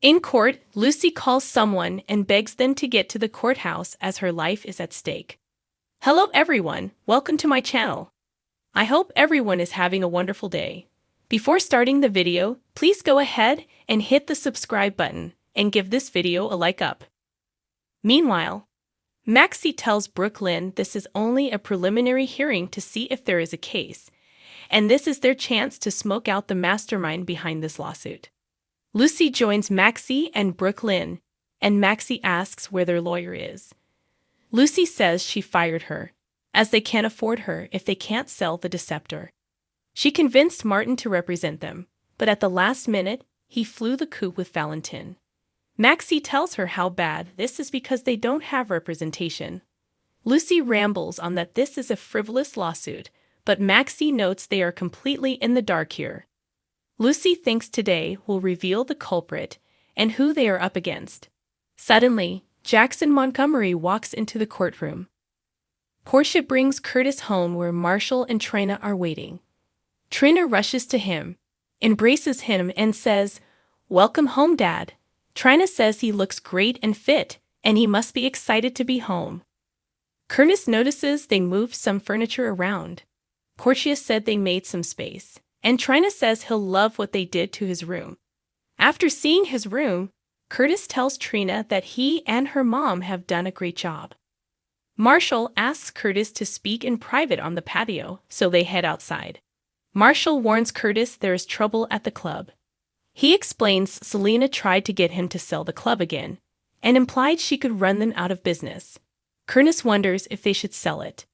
In court, Lucy calls someone and begs them to get to the courthouse as her life is at stake. Hello everyone, welcome to my channel. I hope everyone is having a wonderful day. Before starting the video, please go ahead and hit the subscribe button and give this video a like up. Meanwhile, Maxie tells Brooklyn this is only a preliminary hearing to see if there is a case, and this is their chance to smoke out the mastermind behind this lawsuit. Lucy joins Maxie and Brooklyn, and Maxie asks where their lawyer is. Lucy says she fired her, as they can't afford her if they can't sell the Deceptor. She convinced Martin to represent them, but at the last minute, he flew the coop with Valentin. Maxie tells her how bad this is because they don't have representation. Lucy rambles on that this is a frivolous lawsuit, but Maxie notes they are completely in the dark here. Lucy thinks today will reveal the culprit and who they are up against. Suddenly, Jackson Montgomery walks into the courtroom. Portia brings Curtis home where Marshall and Trina are waiting. Trina rushes to him, embraces him, and says, "Welcome home, Dad." Trina says he looks great and fit, and he must be excited to be home. Curtis notices they moved some furniture around. Portia said they made some space, and Trina says he'll love what they did to his room. After seeing his room, Curtis tells Trina that he and her mom have done a great job. Marshall asks Curtis to speak in private on the patio, so they head outside. Marshall warns Curtis there is trouble at the club. He explains Selena tried to get him to sell the club again, and implied she could run them out of business. Curtis wonders if they should sell it.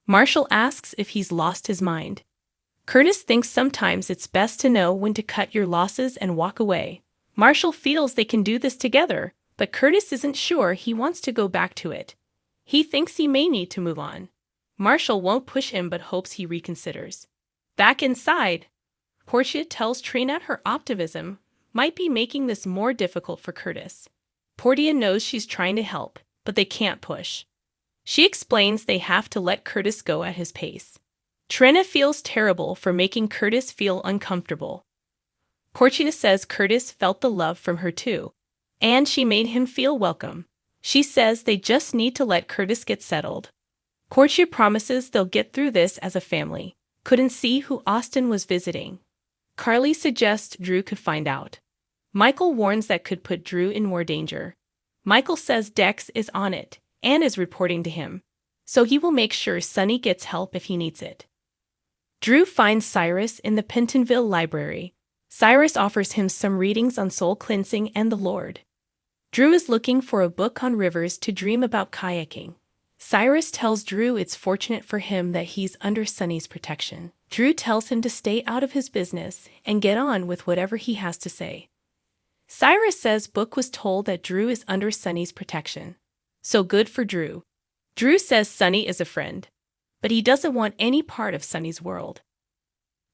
Marshall asks if he's lost his mind. Curtis thinks sometimes it's best to know when to cut your losses and walk away. Marshall feels they can do this together, but Curtis isn't sure he wants to go back to it. He thinks he may need to move on. Marshall won't push him but hopes he reconsiders. Back inside, Portia tells Trina her optimism might be making this more difficult for Curtis. Portia knows she's trying to help, but they can't push. She explains they have to let Curtis go at his pace. Trina feels terrible for making Curtis feel uncomfortable. Portia says Curtis felt the love from her too, and she made him feel welcome. She says they just need to let Curtis get settled. Portia promises they'll get through this as a family. Couldn't see who Austin was visiting. Carly suggests Drew could find out. Michael warns that could put Drew in more danger. Michael says Dex is on it and is reporting to him, so he will make sure Sonny gets help if he needs it. Drew finds Cyrus in the Pentonville library. Cyrus offers him some readings on soul cleansing and the Lord. Drew is looking for a book on rivers to dream about kayaking. Cyrus tells Drew it's fortunate for him that he's under Sonny's protection. Drew tells him to stay out of his business and get on with whatever he has to say. Cyrus says Book was told that Drew is under Sonny's protection. So good for Drew. Drew says Sonny is a friend, but he doesn't want any part of Sonny's world.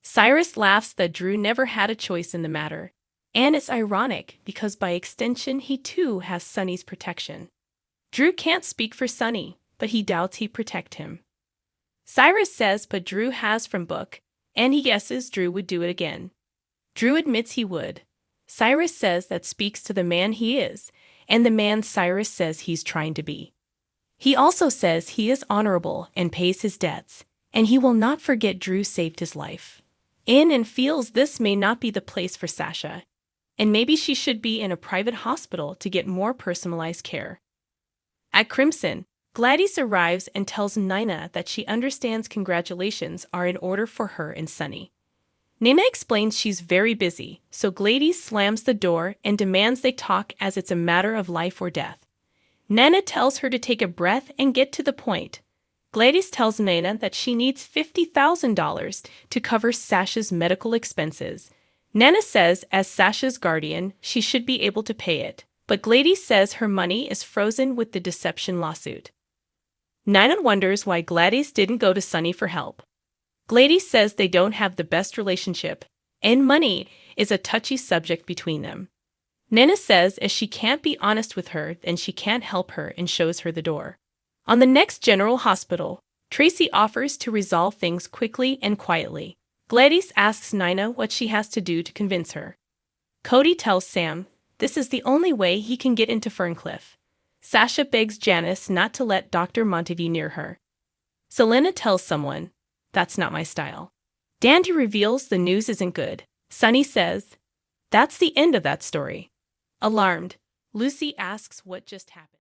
Cyrus laughs that Drew never had a choice in the matter, and it's ironic because by extension he too has Sonny's protection. Drew can't speak for Sonny, but he doubts he'd protect him. Cyrus says but Drew has from Book, and he guesses Drew would do it again. Drew admits he would. Cyrus says that speaks to the man he is, and the man Cyrus says he's trying to be. He also says he is honorable and pays his debts, and he will not forget Drew saved his life. And feels this may not be the place for Sasha, and maybe she should be in a private hospital to get more personalized care. At Crimson, Gladys arrives and tells Nina that she understands congratulations are in order for her and Sonny. Nina explains she's very busy, so Gladys slams the door and demands they talk as it's a matter of life or death. Nina tells her to take a breath and get to the point. Gladys tells Nina that she needs $50,000 to cover Sasha's medical expenses. Nina says as Sasha's guardian, she should be able to pay it, but Gladys says her money is frozen with the deception lawsuit. Nina wonders why Gladys didn't go to Sonny for help. Gladys says they don't have the best relationship, and money is a touchy subject between them. Nina says as she can't be honest with her, then she can't help her and shows her the door. On the next General Hospital, Tracy offers to resolve things quickly and quietly. Gladys asks Nina what she has to do to convince her. Cody tells Sam This is the only way he can get into Ferncliff. Sasha begs Janice not to let Dr. Montague near her. Selena tells someone, "That's not my style." Dandy reveals the news isn't good. Sunny says, "That's the end of that story." Alarmed, Lucy asks what just happened.